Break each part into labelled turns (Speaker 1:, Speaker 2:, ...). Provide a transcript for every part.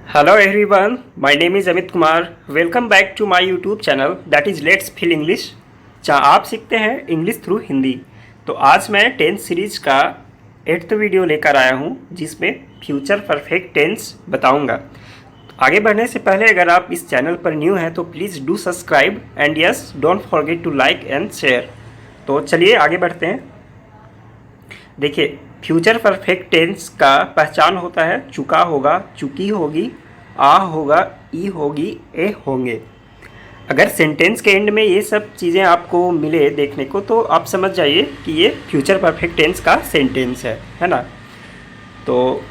Speaker 1: Hello everyone, my name is Amit Kumar. Welcome back to my YouTube channel that is Let's Feel English, जहाँ आप सीखते हैं English through Hindi. तो आज मैं टेंस सीरीज का 8th वीडियो लेकर आया हूँ जिसमें फ्यूचर परफेक्ट टेंस बताऊँगा। आगे बढ़ने से पहले अगर आप इस चैनल पर न्यू हैं तो please do subscribe and yes don't forget to like and share. तो चलिए आगे बढ़ते हैं। देखिए, फ्यूचर परफेक्ट टेंस का पहचान होता है चुका होगा, चुकी होगी, आ होगा, ई होगी, ए होंगे। अगर सेंटेंस के एंड में ये सब चीज़ें आपको मिले देखने को तो आप समझ जाइए कि ये फ्यूचर परफेक्ट टेंस का सेंटेंस है ना। तो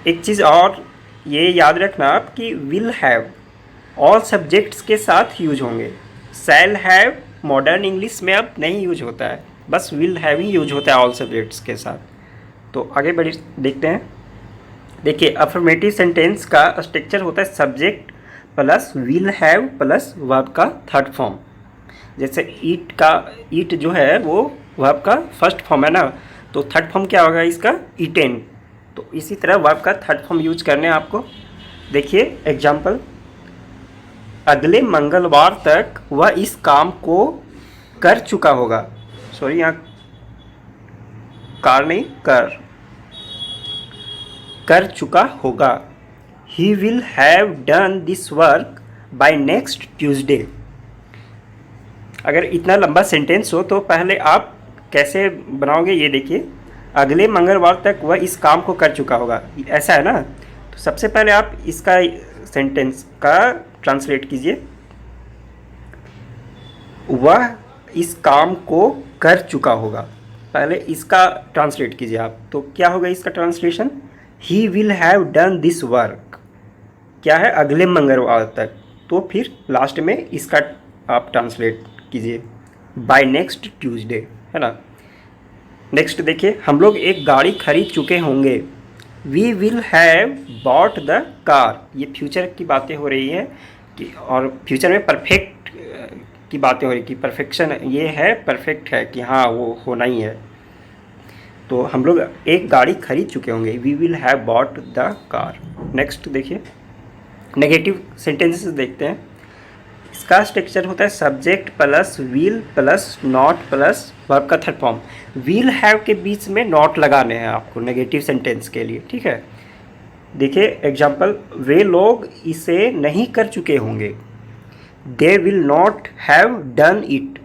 Speaker 1: एक चीज़ और ये याद रखना आप कि विल हैव ऑल सब्जेक्ट्स के साथ यूज होंगे। शैल हैव मॉडर्न इंग्लिश में अब नहीं यूज होता है, बस विल हैव ही यूज होता है ऑल सब्जेक्ट्स के साथ। तो आगे बढ़ी देखते हैं। देखिए, अफर्मेटिव सेंटेंस का स्ट्रक्चर होता है subject plus will have plus verb का थर्ड फॉर्म। जैसे ईट जो है वो वर्ब का फर्स्ट फॉर्म है ना, तो थर्ड फॉर्म क्या होगा इसका, ईटेन। तो इसी तरह वर्ब का थर्ड फॉर्म यूज करने हैं आपको। देखिए एग्जाम्पल, अगले मंगलवार तक वह इस काम को कर चुका होगा। सॉरी, यहाँ कार नहीं, कर चुका होगा। He will have done this work by next Tuesday. अगर इतना लंबा सेंटेंस हो तो पहले आप कैसे बनाओगे ये देखिए। अगले मंगलवार तक वह इस काम को कर चुका होगा, ऐसा है ना। तो सबसे पहले आप इसका सेंटेंस का ट्रांसलेट कीजिए। वह इस काम को कर चुका होगा, पहले इसका ट्रांसलेट कीजिए आप। तो क्या होगा इसका translation, he will have done this work, क्या है, अगले मंगलवार तक। तो फिर लास्ट में इसका आप ट्रांसलेट कीजिए, बाय नेक्स्ट ट्यूसडे, है ना। नेक्स्ट देखिए, हम लोग एक गाड़ी खरीद चुके होंगे। We will have bought the car. ये फ्यूचर की बातें हो रही है कि, और फ्यूचर में परफेक्ट की बातें हो रही कि परफेक्शन ये है, परफेक्ट है कि हाँ वो होना ही है। तो हम लोग एक गाड़ी खरीद चुके होंगे, we will have bought the car. Next देखिए, नेगेटिव सेंटेंसेस देखते हैं। इसका स्ट्रक्चर होता है subject plus will plus not plus verb का थर्ड फॉर्म। विल हैव के बीच में नॉट लगाने हैं आपको नेगेटिव सेंटेंस के लिए, ठीक है। देखिए एग्जाम्पल, वे लोग इसे नहीं कर चुके होंगे। They will not have done it.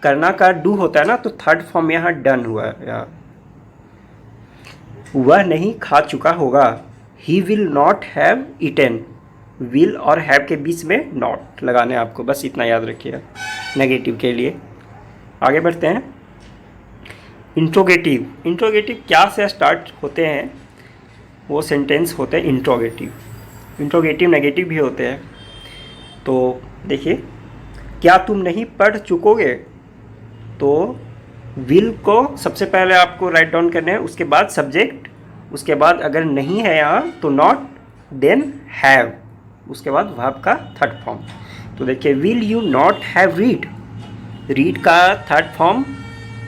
Speaker 1: करना का डू होता है ना, तो थर्ड फॉर्म यहाँ डन हुआ है। वह नहीं खा चुका होगा। He will not have eaten. Will और हैव के बीच में नॉट लगाने आपको, बस इतना याद रखिएगा नेगेटिव के लिए। आगे बढ़ते हैं। इंट्रोगेटिव। इंट्रोगेटिव क्या से स्टार्ट होते हैं वो सेंटेंस होते हैं इंट्रोगेटिव। इंट्रोगेटिव नेगेटिव भी होते हैं। तो देखिए, क्या तुम नहीं पढ़ चुकोगे, तो विल को सबसे पहले आपको राइट डाउन करना है, उसके बाद सब्जेक्ट, उसके बाद अगर नहीं है यहाँ तो नॉट, देन हैव, उसके बाद वर्ब का थर्ड फॉर्म। तो देखिए, will you not have read. Read का थर्ड फॉर्म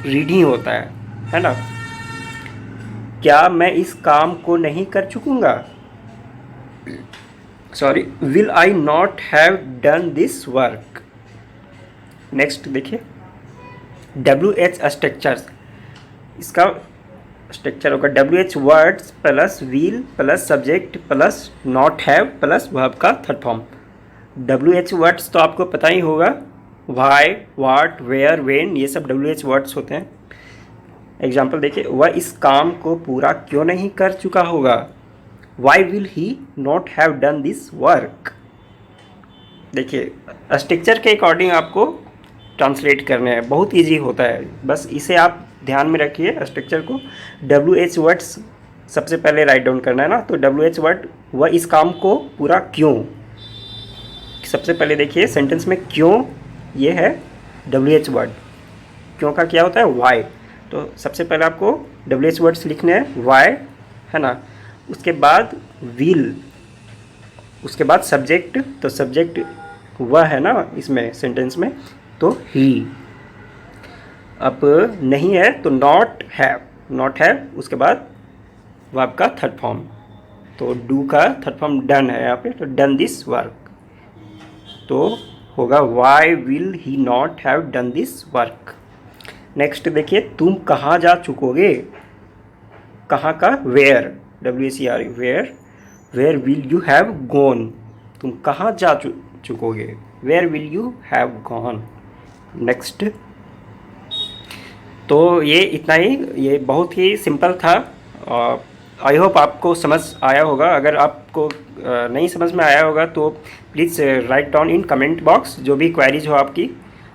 Speaker 1: रीड ही होता है ना। क्या मैं इस काम को नहीं कर चुकूँगा, sorry, will I not have done this work. Next देखिए, WH स्ट्रक्चर्स। इसका स्ट्रक्चर होगा WH words plus will plus subject plus not have plus verb का थर्ड फॉर्म। WH वर्ड्स तो आपको पता ही होगा, वाई, वाट, वेयर, वेन, ये सब WH वर्ड्स होते हैं। एग्जाम्पल देखिए, वह इस काम को पूरा क्यों नहीं कर चुका होगा। Why will he not have done this work. देखिए, स्ट्रक्चर के अकॉर्डिंग आपको ट्रांसलेट करने हैं, बहुत इजी होता है, बस इसे आप ध्यान में रखिए स्ट्रक्चर को। WH वर्ड्स सबसे पहले राइट डाउन करना है ना, तो WH वर्ड, वह इस काम को पूरा क्यों। सबसे पहले देखिए सेंटेंस में क्यों, ये है WH वर्ड। क्यों का क्या होता है, वाई। तो सबसे पहले आपको WH वर्ड्स लिखने हैं, वाई, है ना। उसके बाद विल, उसके बाद सब्जेक्ट, तो सब्जेक्ट वह है ना इसमें सेंटेंस में, तो ही। अब नहीं है तो नॉट हैव, नॉट हैव, उसके बाद वर्ब का थर्ड फॉर्म। तो डू का थर्ड फॉर्म डन है यहाँ पे, तो डन दिस वर्क, तो होगा why will he not have done this work. Next देखिए, तुम कहाँ जा चुकोगे, कहाँ का, where, WHERE, where, where will you have gone, तुम कहाँ जा चुकोगे, where will you have gone. Next, तो ये इतना ही, ये बहुत ही सिंपल था। आई होप आपको समझ आया होगा। अगर आपको नहीं समझ में आया होगा तो please write down in comment box जो भी क्वेरीज हो आपकी।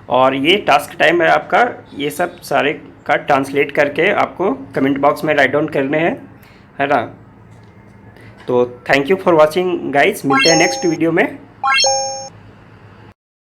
Speaker 1: और ये टास्क टाइम है आपका, ये सब सारे का ट्रांसलेट करके आपको कमेंट बॉक्स में राइट डाउन करने हैं, है ना। तो thank you for watching guys, मिलते हैं नेक्स्ट वीडियो में।